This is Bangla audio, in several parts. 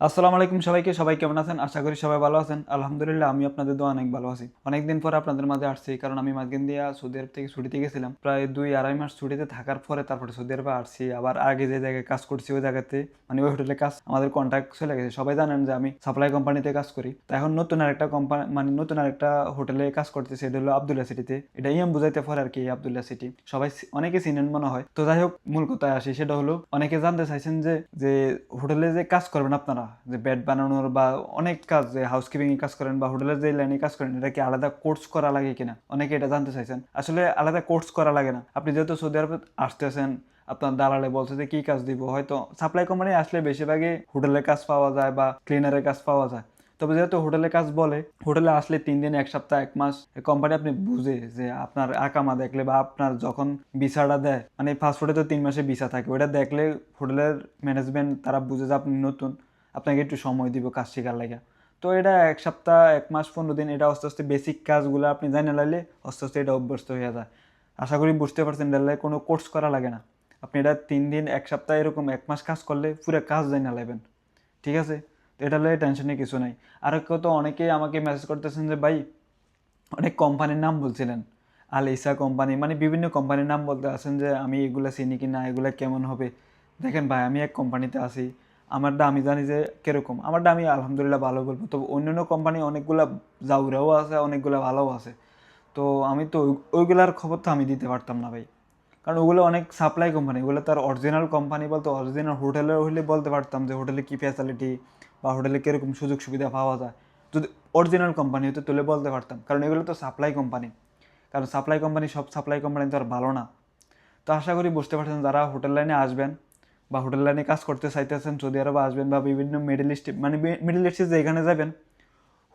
আসসালামু আলাইকুম সবাইকে। সবাই কেমন আছেন? আশা করি সবাই ভালো আছেন। আলহামদুলিল্লাহ আমি আপনাদের দোয়া অনেক ভালো আছি। অনেকদিন পর আপনাদের মাঝে আসছি, কারণ আমি মাঝখান দিয়া সৌদি আরব থেকে ছুটিতে গেছিলাম। প্রায় ২-২.৫ মাস ছুটিতে থাকার পরে তারপরে সৌদি আরবে আসছি। আবার আগে যে জায়গায় কাজ করছি ওই জায়গাতে মানে ওই হোটেলে কাজ আমাদের কন্ট্রাক্ট চলে গেছে। সবাই জানেন যে আমি সাপ্লাই কোম্পানিতে কাজ করি। তো এখন নতুন আরেকটা কোম্পানি মানে নতুন আরেকটা হোটেলে কাজ করতেছি, এটা হলো আব্দুল্লাহ সিটিতে। এটা বুঝাইতে পারে আর কি আব্দুল্লাহ সিটি। সবাই অনেকে চিনেন মনে হয়। তো যাই হোক, মূল কথায় আসি, সেটা হলো অনেকে জানতে চাইছেন যে যে হোটেলে যে কাজ করবেন আপনারা, যে বেড বানানোর বা অনেক কাজ, যে হাউসকিপিং এ কাজ করেন বা হোটেলের যে লাইনে কাজ করেন, এটা কি আলাদা কোর্স করা লাগে কিনা, অনেকে এটা জানতে চাইছেন। আসলে আলাদা কোর্স করা লাগে না। আপনি যেহেতু সৌদি আরবে আসতেছেন, আপনার দালালে বলছে যে কি কাজ দিব, হয়তো সাপ্লাই কোম্পানি আসলে বেশিরভাগই হোটেলের কাজ পাওয়া যায় বা ক্লিনারের কাজ পাওয়া যায়। তবে যেহেতু হোটেলের কাজ বলে, হোটেলে আসলে 3 দিন, 1 সপ্তাহ, 1 মাস কোম্পানি আপনি বুঝে যে আপনার আকামা দেখলে বা আপনার যখন ভিসাটা দেয়, মানে ফাস্টফুডে তো 3 মাসে ভিসা থাকে, ওটা দেখলে হোটেলের ম্যানেজমেন্ট তারা বুঝে যে আপনি নতুন, আপনাকে একটু সময় দিব কাজ শেখার লাগে। তো এটা 1 সপ্তাহ, 1 মাস, 15 দিন, এটা আস্তে আস্তে বেসিক কাজগুলো আপনি জানে লাইলে আস্তে আস্তে এটা অভ্যস্ত হয়ে যায়। আশা করি বুঝতে পারছেন, এটার কোনো কোর্স করা লাগে না। আপনি এটা 3 দিন, 1 সপ্তাহ, এরকম 1 মাস কাজ করলে পুরো কাজ জানা লাইবেন। ঠিক আছে? তো এটা লয়ে টেনশনের কিছু নাই। আর তো অনেকেই আমাকে মেসেজ করতেছেন যে ভাই, অনেক কোম্পানির নাম বলছিলেন, আল ইসা কোম্পানি, মানে বিভিন্ন কোম্পানির নাম বলতে আছেন যে আমি এগুলা চিনি কি না, এগুলা কেমন হবে। দেখেন ভাই, আমি এক কোম্পানিতে আছি, আমারটা আমি জানি যে কিরকম, আমারটা আমি আলহামদুলিল্লাহ ভালো বলবো। তবে অন্যান্য কোম্পানি অনেকগুলা জাউরাও আছে, অনেকগুলা ভালোও আছে। তো আমি তো ওইগুলার খবর তো আমি দিতে পারতাম না ভাই, কারণ ওগুলো অনেক সাপ্লাই কোম্পানি, ওগুলো তার অরিজিনাল কোম্পানি বলতে অরিজিনাল হোটেলের হলে বলতে পারতাম যে হোটেলে কী ফ্যাসিলিটি বা হোটেলে কীরকম সুযোগ সুবিধা পাওয়া যায়। যদি অরিজিনাল কোম্পানি হতো তাহলে বলতে পারতাম, কারণ এগুলো তো সাপ্লাই কোম্পানি। কারণ সাপ্লাই কোম্পানি, সব সাপ্লাই কোম্পানি তো আর ভালো না। তো আশা করি বুঝতে পারছেন, যারা হোটেল লাইনে আসবেন বা হোটেল লাইনে কাজ করতে চাইতেছেন, সৌদি আরবে আসবেন বা বিভিন্ন মিডল ইস্ট, মানে মিডল ইস্টে যেখানে যাবেন,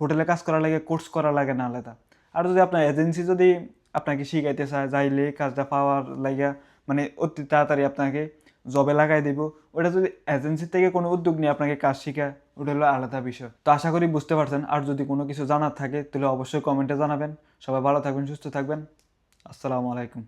হোটেলে কাজ করা লাগে, কোর্স করা লাগে না আলাদা। আর যদি আপনার এজেন্সি যদি আপনাকে শিখাইতে চায়, যাইলে কাজটা পাওয়ার লাগে, মানে অতি তাড়াতাড়ি আপনাকে জবে লাগাই দিব, ওটা যদি এজেন্সি থেকে কোনো উদ্যোগ নিয়ে আপনাকে কাজ শিখায়, ওটা হলো আলাদা বিষয়। তো আশা করি বুঝতে পারছেন। আর যদি কোনো কিছু জানার থাকে তাহলে অবশ্যই কমেন্টে জানাবেন। সবাই ভালো থাকবেন, সুস্থ থাকবেন। আসসালামু আলাইকুম।